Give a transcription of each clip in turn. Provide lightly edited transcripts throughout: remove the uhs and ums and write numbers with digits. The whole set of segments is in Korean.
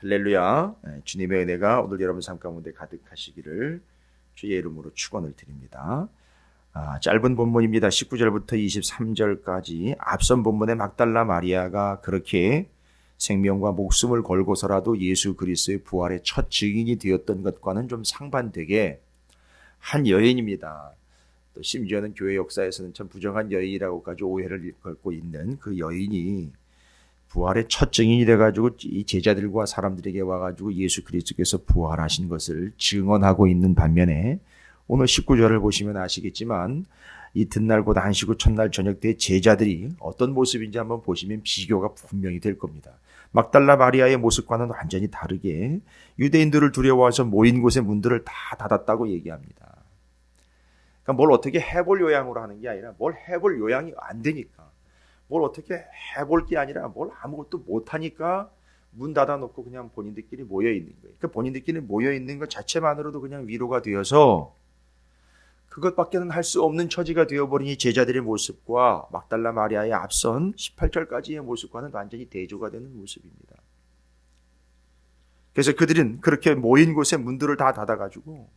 할렐루야. 주님의 은혜가 오늘 여러분 삶 가운데 가득하시기를 주의 이름으로 축원을 드립니다. 짧은 본문입니다. 19절부터 23절까지 앞선 본문의 막달라 마리아가 그렇게 생명과 목숨을 걸고서라도 예수 그리스도의 부활의 첫 증인이 되었던 것과는 좀 상반되게 한 여인입니다. 또 심지어는 교회 역사에서는 참 부정한 여인이라고까지 오해를 걸고 있는 그 여인이 부활의 첫 증인이 돼가지고 이 제자들과 사람들에게 와가지고 예수 그리스도께서 부활하신 것을 증언하고 있는 반면에 오늘 19절을 보시면 아시겠지만 이튿날 곧 안식 후 첫날 저녁 때 제자들이 어떤 모습인지 한번 보시면 비교가 분명히 될 겁니다. 막달라 마리아의 모습과는 완전히 다르게 유대인들을 두려워해서 모인 곳의 문들을 다 닫았다고 얘기합니다. 그러니까 뭘 어떻게 해볼 요양으로 하는 게 아니라 뭘 해볼 요양이 안 되니까 뭘 어떻게 해볼 게 아니라 뭘 아무것도 못하니까 문 닫아놓고 그냥 본인들끼리 모여있는 거예요. 그러니까 본인들끼리 모여있는 것 자체만으로도 그냥 위로가 되어서 그것밖에는 할 수 없는 처지가 되어버린 이 제자들의 모습과 막달라 마리아의 앞선 18절까지의 모습과는 완전히 대조가 되는 모습입니다. 그래서 그들은 그렇게 모인 곳에 문들을 다 닫아가지고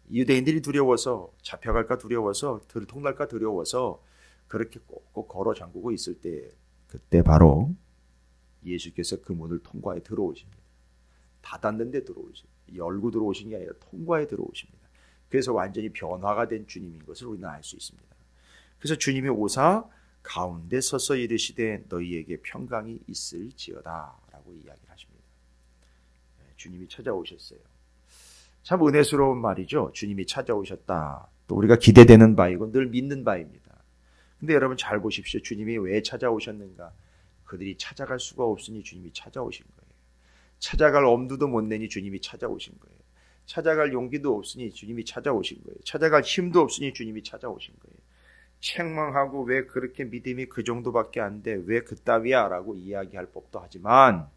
유대인들이 두려워서 잡혀갈까 두려워서 들통날까 두려워서 그렇게 꼭꼭 걸어 잠그고 있을 때 그때 바로 예수께서 그 문을 통과해 들어오십니다. 닫았는데 들어오십니다. 열고 들어오신 게 아니라 통과해 들어오십니다. 그래서 완전히 변화가 된 주님인 것을 우리는 알 수 있습니다. 그래서 주님이 오사 가운데 서서 이르시되 너희에게 평강이 있을지어다 라고 이야기를 하십니다. 주님이 찾아오셨어요. 참 은혜스러운 말이죠. 주님이 찾아오셨다. 또 우리가 기대되는 바이고 늘 믿는 바입니다. 근데 여러분 잘 보십시오. 주님이 왜 찾아오셨는가? 그들이 찾아갈 수가 없으니 주님이 찾아오신 거예요. 찾아갈 엄두도 못 내니 주님이 찾아오신 거예요. 찾아갈 용기도 없으니 주님이 찾아오신 거예요. 찾아갈 힘도 없으니 주님이 찾아오신 거예요. 책망하고 왜 그렇게 믿음이 그 정도밖에 안 돼? 왜 그따위야? 라고 이야기할 법도 하지만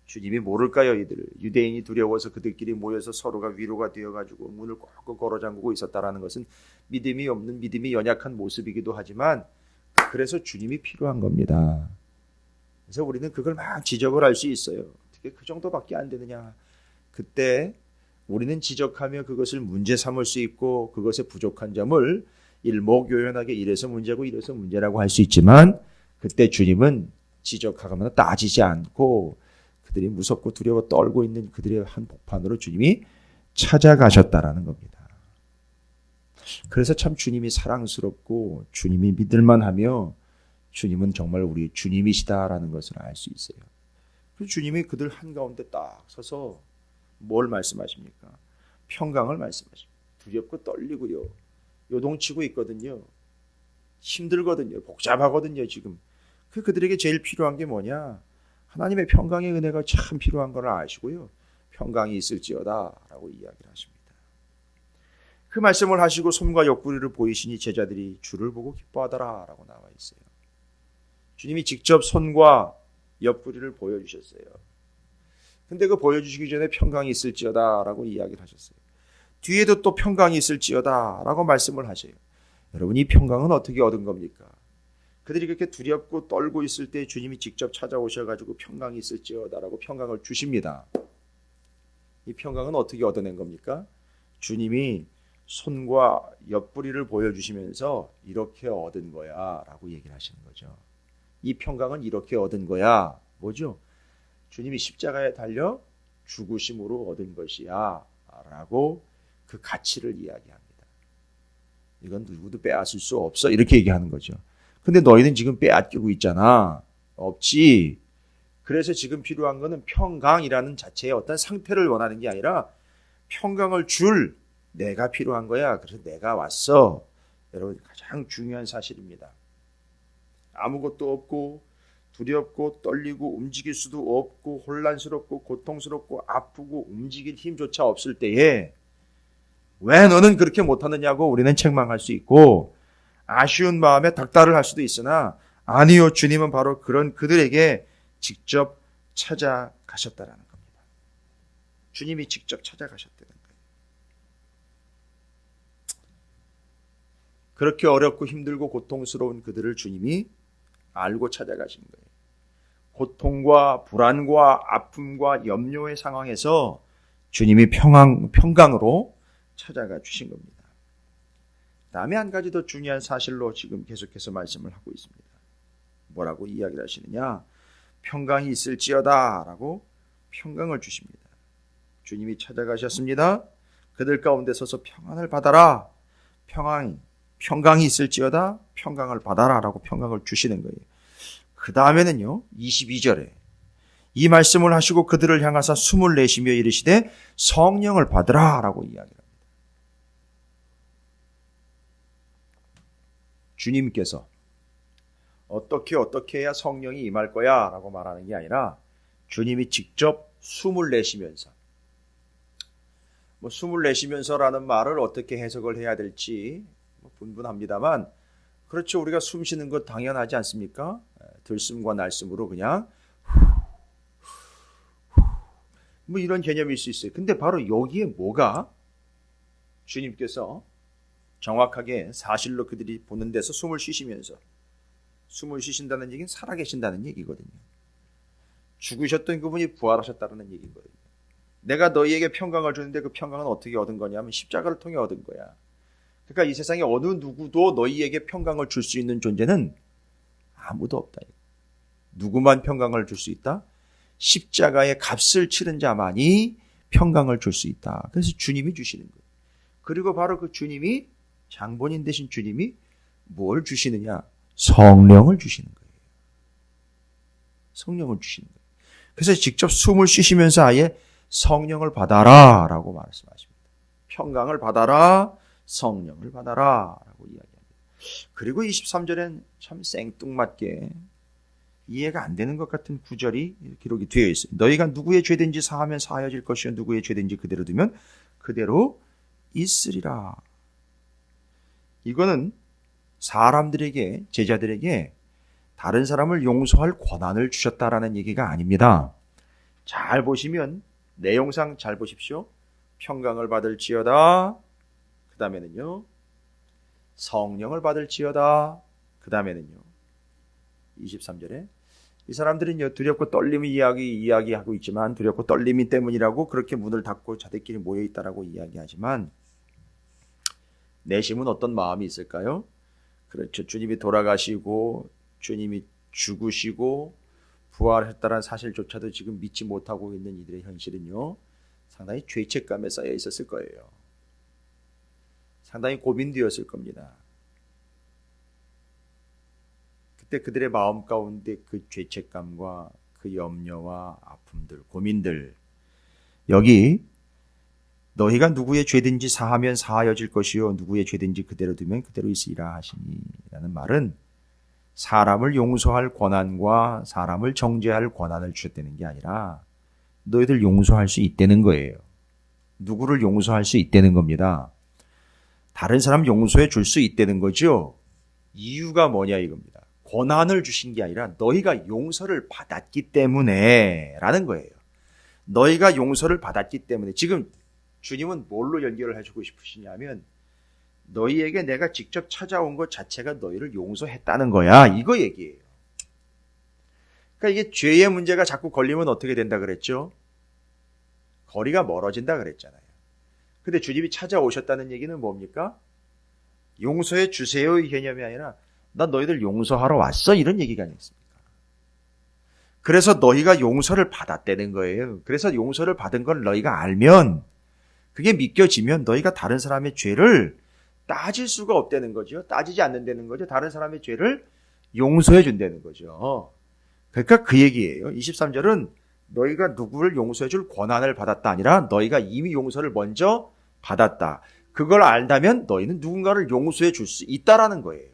주님이 모를까요? 이들을 유대인이 두려워서 그들끼리 모여서 서로가 위로가 되어가지고 문을 꽉 걸어 잠그고 있었다라는 것은 믿음이 없는 믿음이 연약한 모습이기도 하지만 그래서 주님이 필요한 겁니다. 그래서 우리는 그걸 막 지적을 할 수 있어요. 어떻게 그 정도밖에 안 되느냐? 그때 우리는 지적하며 그것을 문제 삼을 수 있고 그것의 부족한 점을 일목요연하게 이래서 문제고 이래서 문제라고 할 수 있지만 그때 주님은 지적하거나 따지지 않고 그들이 무섭고 두려워 떨고 있는 그들의 한복판으로 주님이 찾아가셨다라는 겁니다. 그래서 참 주님이 사랑스럽고 주님이 믿을만하며 주님은 정말 우리의 주님이시다라는 것을 알 수 있어요. 그래서 주님이 그들 한가운데 딱 서서 뭘 말씀하십니까? 평강을 말씀하십니다. 두렵고 떨리고요. 요동치고 있거든요. 힘들거든요. 복잡하거든요. 지금. 그들에게 제일 필요한 게 뭐냐? 하나님의 평강의 은혜가 참 필요한 걸 아시고요. 평강이 있을지어다 라고 이야기를 하십니다. 그 말씀을 하시고 손과 옆구리를 보이시니 제자들이 주를 보고 기뻐하더라 라고 나와 있어요. 주님이 직접 손과 옆구리를 보여주셨어요. 근데 그 보여주시기 전에 평강이 있을지어다 라고 이야기를 하셨어요. 뒤에도 또 평강이 있을지어다 라고 말씀을 하셔요. 여러분 이 평강은 어떻게 얻은 겁니까? 그들이 그렇게 두렵고 떨고 있을 때 주님이 직접 찾아오셔가지고 평강이 있을지어다 라고 평강을 주십니다. 이 평강은 어떻게 얻어낸 겁니까? 주님이 손과 옆구리를 보여주시면서 이렇게 얻은 거야 라고 얘기를 하시는 거죠. 이 평강은 이렇게 얻은 거야. 뭐죠? 주님이 십자가에 달려 죽으심으로 얻은 것이야 라고 그 가치를 이야기합니다. 이건 누구도 빼앗을 수 없어 이렇게 얘기하는 거죠. 근데 너희는 지금 빼앗기고 있잖아. 없지. 그래서 지금 필요한 거는 평강이라는 자체의 어떤 상태를 원하는 게 아니라 평강을 줄 내가 필요한 거야. 그래서 내가 왔어. 여러분 가장 중요한 사실입니다. 아무것도 없고 두렵고 떨리고 움직일 수도 없고 혼란스럽고 고통스럽고 아프고 움직일 힘조차 없을 때에 왜 너는 그렇게 못하느냐고 우리는 책망할 수 있고 아쉬운 마음에 닥달을 할 수도 있으나 아니요, 주님은 바로 그런 그들에게 직접 찾아가셨다라는 겁니다. 주님이 직접 찾아가셨다는 거예요. 그렇게 어렵고 힘들고 고통스러운 그들을 주님이 알고 찾아가신 거예요. 고통과 불안과 아픔과 염려의 상황에서 주님이 평강으로 찾아가 주신 겁니다. 다음에 한 가지 더 중요한 사실로 지금 계속해서 말씀을 하고 있습니다. 뭐라고 이야기를 하시느냐? 평강이 있을지어다 라고 평강을 주십니다. 주님이 찾아가셨습니다. 그들 가운데 서서 평안을 받아라. 평강이 있을지어다 평강을 받아라 라고 평강을 주시는 거예요. 그 다음에는요 22절에 이 말씀을 하시고 그들을 향하사 숨을 내쉬며 이르시되 성령을 받으라 라고 이야기합니다. 주님께서 어떻게 해야 성령이 임할 거야 라고 말하는 게 아니라 주님이 직접 숨을 내쉬면서 숨을 내쉬면서라는 말을 어떻게 해석을 해야 될지 분분합니다만 그렇죠. 우리가 숨 쉬는 것 당연하지 않습니까? 들숨과 날숨으로 그냥 이런 개념일 수 있어요. 근데 바로 여기에 뭐가 주님께서 정확하게 사실로 그들이 보는 데서 숨을 쉬시면서 숨을 쉬신다는 얘기는 살아계신다는 얘기거든요. 죽으셨던 그분이 부활하셨다는 얘기거든요. 내가 너희에게 평강을 주는데 그 평강은 어떻게 얻은 거냐면 십자가를 통해 얻은 거야. 그러니까 이 세상에 어느 누구도 너희에게 평강을 줄 수 있는 존재는 아무도 없다. 누구만 평강을 줄 수 있다? 십자가의 값을 치른 자만이 평강을 줄 수 있다. 그래서 주님이 주시는 거예요. 그리고 바로 그 주님이 장본인 되신 주님이 뭘 주시느냐? 성령을 주시는 거예요. 성령을 주시는 거예요. 그래서 직접 숨을 쉬시면서 아예 성령을 받아라 라고 말씀하십니다. 평강을 받아라, 성령을 받아라 라고 이야기합니다. 그리고 23절엔 참 생뚱맞게 이해가 안 되는 것 같은 구절이 기록이 되어 있어요. 너희가 누구의 죄든지 사하면 사하여질 것이요 누구의 죄든지 그대로 두면 그대로 있으리라. 이거는 사람들에게, 제자들에게 다른 사람을 용서할 권한을 주셨다라는 얘기가 아닙니다. 잘 보시면 내용상 잘 보십시오. 평강을 받을지어다. 그 다음에는요 성령을 받을지어다. 그 다음에는요 23절에 이 사람들은요 두렵고 떨림이 이야기하고 있지만 두렵고 떨림이 때문이라고 그렇게 문을 닫고 자들끼리 모여있다라고 이야기하지만 내심은 어떤 마음이 있을까요? 그렇죠. 주님이 돌아가시고 주님이 죽으시고 부활했다는 사실조차도 지금 믿지 못하고 있는 이들의 현실은요 상당히 죄책감에 쌓여 있었을 거예요. 상당히 고민되었을 겁니다. 그때 그들의 마음 가운데 그 죄책감과 그 염려와 아픔들, 고민들, 여기 너희가 누구의 죄든지 사하면 사하여질 것이요 누구의 죄든지 그대로 두면 그대로 있으리라 하시니 라는 말은 사람을 용서할 권한과 사람을 정죄할 권한을 주셨다는 게 아니라 너희들 용서할 수 있다는 거예요. 누구를 용서할 수 있다는 겁니다. 다른 사람 용서해 줄 수 있다는 거죠. 이유가 뭐냐 이겁니다. 권한을 주신 게 아니라 너희가 용서를 받았기 때문에 라는 거예요. 너희가 용서를 받았기 때문에 지금 주님은 뭘로 연결을 해주고 싶으시냐면 너희에게 내가 직접 찾아온 것 자체가 너희를 용서했다는 거야. 이거 얘기예요. 그러니까 이게 죄의 문제가 자꾸 걸리면 어떻게 된다 그랬죠? 거리가 멀어진다 그랬잖아요. 근데 주님이 찾아오셨다는 얘기는 뭡니까? 용서해 주세요의 개념이 아니라 난 너희들 용서하러 왔어 이런 얘기가 아니었습니까? 그래서 너희가 용서를 받았다는 거예요. 그래서 용서를 받은 걸 너희가 알면 그게 믿겨지면 너희가 다른 사람의 죄를 따질 수가 없다는 거죠. 따지지 않는다는 거죠. 다른 사람의 죄를 용서해 준다는 거죠. 그러니까 그 얘기예요. 23절은 너희가 누구를 용서해 줄 권한을 받았다 아니라 너희가 이미 용서를 먼저 받았다. 그걸 안다면 너희는 누군가를 용서해 줄 수 있다라는 거예요.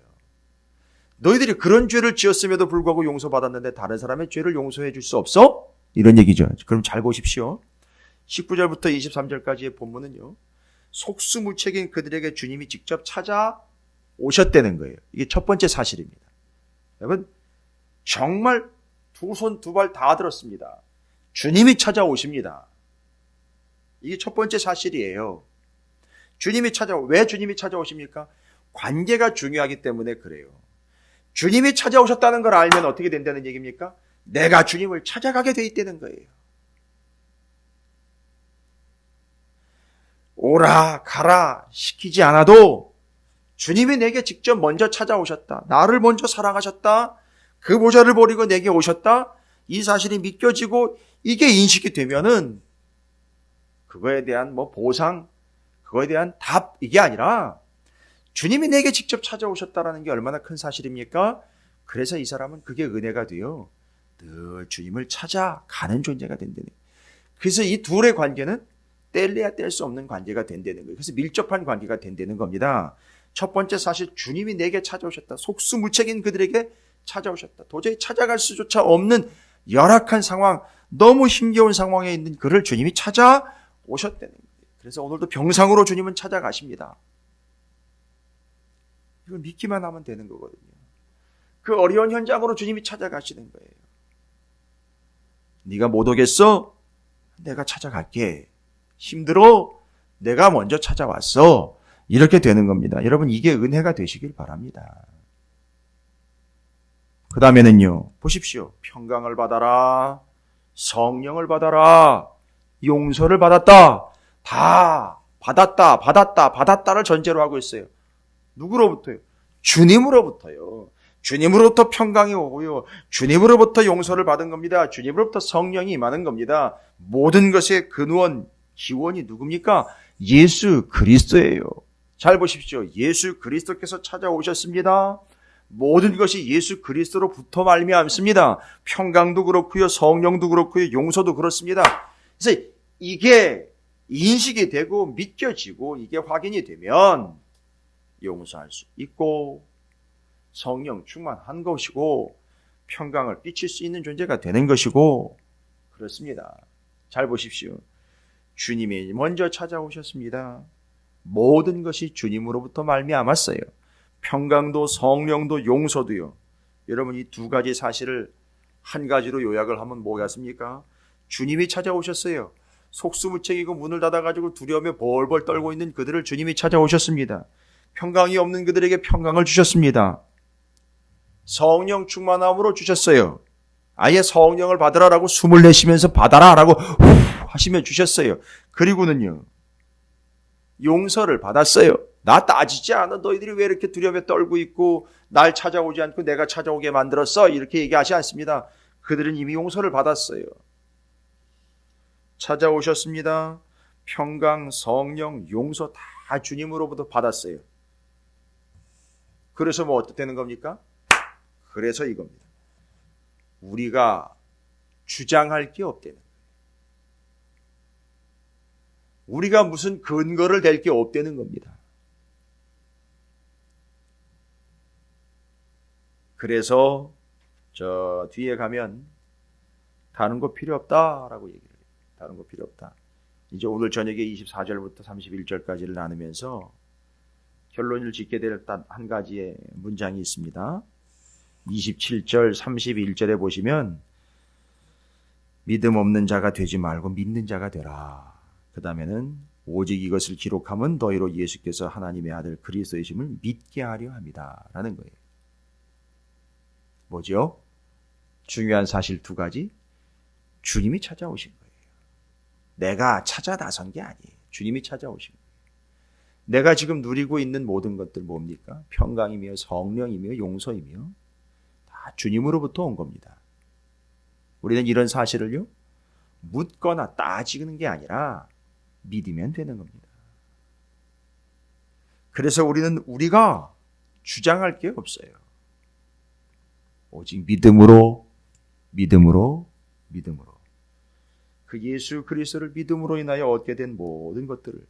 너희들이 그런 죄를 지었음에도 불구하고 용서받았는데 다른 사람의 죄를 용서해 줄 수 없어? 이런 얘기죠. 그럼 잘 보십시오. 19절부터 23절까지의 본문은요. 속수무책인 그들에게 주님이 직접 찾아오셨다는 거예요. 이게 첫 번째 사실입니다. 여러분 정말 두 손 두 발 다 들었습니다. 주님이 찾아오십니다. 이게 첫 번째 사실이에요. 왜 주님이 찾아오십니까? 관계가 중요하기 때문에 그래요. 주님이 찾아오셨다는 걸 알면 어떻게 된다는 얘기입니까? 내가 주님을 찾아가게 돼 있다는 거예요. 오라 가라 시키지 않아도 주님이 내게 직접 먼저 찾아오셨다. 나를 먼저 사랑하셨다. 그 모자를 버리고 내게 오셨다. 이 사실이 믿겨지고 이게 인식이 되면은 그거에 대한 보상, 그거에 대한 답 이게 아니라 주님이 내게 직접 찾아오셨다라는 게 얼마나 큰 사실입니까? 그래서 이 사람은 그게 은혜가 되어 늘 주님을 찾아가는 존재가 된다는 거예요. 그래서 이 둘의 관계는 뗄래야 뗄 수 없는 관계가 된다는 거예요. 그래서 밀접한 관계가 된다는 겁니다. 첫 번째 사실 주님이 내게 찾아오셨다. 속수무책인 그들에게 찾아오셨다. 도저히 찾아갈 수조차 없는 열악한 상황, 너무 힘겨운 상황에 있는 그를 주님이 찾아오셨다는 거예요. 그래서 오늘도 병상으로 주님은 찾아가십니다. 이걸 믿기만 하면 되는 거거든요. 그 어려운 현장으로 주님이 찾아가시는 거예요. 네가 못 오겠어? 내가 찾아갈게. 힘들어? 내가 먼저 찾아왔어. 이렇게 되는 겁니다. 여러분 이게 은혜가 되시길 바랍니다. 그 다음에는요. 보십시오. 평강을 받아라. 성령을 받아라. 용서를 받았다. 다 받았다를 전제로 하고 있어요. 누구로부터요? 주님으로부터요. 주님으로부터 평강이 오고요. 주님으로부터 용서를 받은 겁니다. 주님으로부터 성령이 임하는 겁니다. 모든 것의 근원, 기원이 누굽니까? 예수 그리스도예요. 잘 보십시오. 예수 그리스도께서 찾아오셨습니다. 모든 것이 예수 그리스도로부터 말미암습니다. 평강도 그렇고요. 성령도 그렇고요. 용서도 그렇습니다. 그래서 이게 인식이 되고 믿겨지고 이게 확인이 되면 용서할 수 있고 성령 충만한 것이고 평강을 끼칠 수 있는 존재가 되는 것이고 그렇습니다. 잘 보십시오. 주님이 먼저 찾아오셨습니다. 모든 것이 주님으로부터 말미암았어요. 평강도 성령도 용서도요. 여러분 이 두 가지 사실을 한 가지로 요약을 하면 뭐겠습니까? 주님이 찾아오셨어요. 속수무책이고 문을 닫아가지고 두려움에 벌벌 떨고 있는 그들을 주님이 찾아오셨습니다. 평강이 없는 그들에게 평강을 주셨습니다. 성령 충만함으로 주셨어요. 아예 성령을 받으라라고 숨을 내쉬면서 받아라라고 하시면 주셨어요. 그리고는요. 용서를 받았어요. 나 따지지 않아. 너희들이 왜 이렇게 두려움에 떨고 있고 날 찾아오지 않고 내가 찾아오게 만들었어? 이렇게 얘기하지 않습니다. 그들은 이미 용서를 받았어요. 찾아오셨습니다. 평강, 성령, 용서 다 주님으로부터 받았어요. 그래서 어떻게 되는 겁니까? 그래서 이겁니다. 우리가 주장할 게 없다는 거예요. 우리가 무슨 근거를 댈 게 없다는 겁니다. 그래서 저 뒤에 가면 다른 거 필요 없다라고 얘기를 해요. 다른 거 필요 없다. 이제 오늘 저녁에 24절부터 31절까지를 나누면서 결론을 짓게 될 한 가지의 문장이 있습니다. 27절, 31절에 보시면 믿음 없는 자가 되지 말고 믿는 자가 되라. 그 다음에는 오직 이것을 기록함은 너희로 예수께서 하나님의 아들 그리스도이심을 믿게 하려 합니다. 라는 거예요. 뭐죠? 중요한 사실 두 가지. 주님이 찾아오신 거예요. 내가 찾아 나선 게 아니에요. 주님이 찾아오신 거예요. 내가 지금 누리고 있는 모든 것들 뭡니까? 평강이며 성령이며 용서이며 다 주님으로부터 온 겁니다. 우리는 이런 사실을요, 묻거나 따지는 게 아니라 믿으면 되는 겁니다. 그래서 우리가 주장할 게 없어요. 오직 믿음으로. 그 예수 그리스도를 믿음으로 인하여 얻게 된 모든 것들을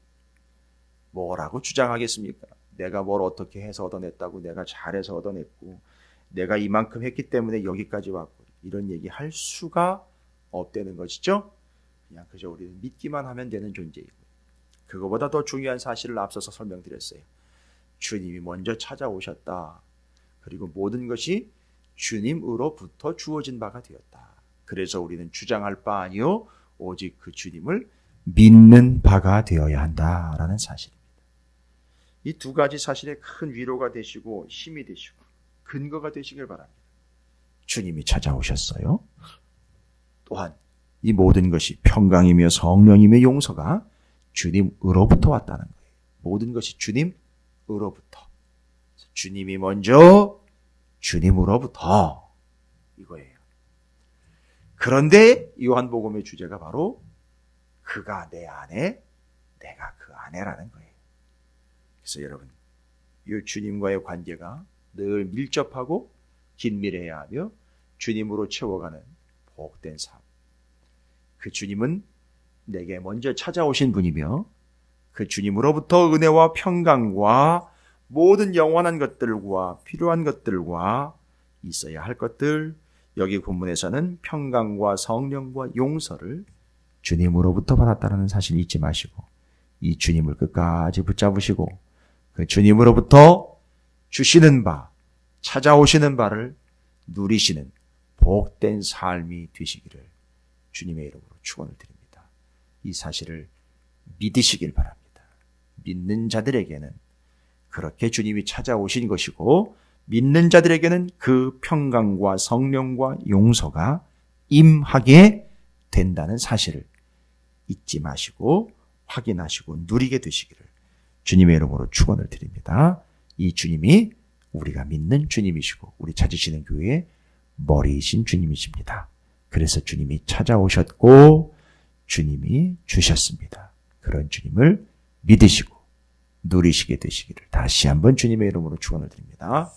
뭐라고 주장하겠습니까? 내가 뭘 어떻게 해서 얻어냈다고, 내가 잘해서 얻어냈고, 내가 이만큼 했기 때문에 여기까지 왔고, 이런 얘기 할 수가 없다는 것이죠. 그냥 그저 우리는 믿기만 하면 되는 존재이고, 그거보다 더 중요한 사실을 앞서서 설명드렸어요. 주님이 먼저 찾아오셨다. 그리고 모든 것이 주님으로부터 주어진 바가 되었다. 그래서 우리는 주장할 바 아니요 오직 그 주님을 믿는 바가 되어야 한다라는 사실입니다. 이 두 가지 사실에 큰 위로가 되시고 힘이 되시고 근거가 되시길 바랍니다. 주님이 찾아오셨어요. 또한 이 모든 것이 평강이며 성령이며 용서가 주님으로부터 왔다는 거예요. 모든 것이 주님으로부터. 주님이 먼저 주님으로부터 이거예요. 그런데 요한복음의 주제가 바로 그가 내 안에 내가 그 안에라는 거예요. 그래서 여러분 이 주님과의 관계가 늘 밀접하고 긴밀해야 하며 주님으로 채워가는 복된 삶. 그 주님은 내게 먼저 찾아오신 분이며 그 주님으로부터 은혜와 평강과 모든 영원한 것들과 필요한 것들과 있어야 할 것들, 여기 본문에서는 평강과 성령과 용서를 주님으로부터 받았다는 사실 잊지 마시고 이 주님을 끝까지 붙잡으시고 그 주님으로부터 주시는 바, 찾아오시는 바를 누리시는 복된 삶이 되시기를 주님의 이름으로 축원을 드립니다. 이 사실을 믿으시길 바랍니다. 믿는 자들에게는 그렇게 주님이 찾아오신 것이고 믿는 자들에게는 그 평강과 성령과 용서가 임하게 된다는 사실을 잊지 마시고 확인하시고 누리게 되시기를 주님의 이름으로 축원을 드립니다. 이 주님이 우리가 믿는 주님이시고 우리 찾으시는 교회의 머리이신 주님이십니다. 그래서 주님이 찾아오셨고 주님이 주셨습니다. 그런 주님을 믿으시고 누리시게 되시기를 다시 한번 주님의 이름으로 축원을 드립니다.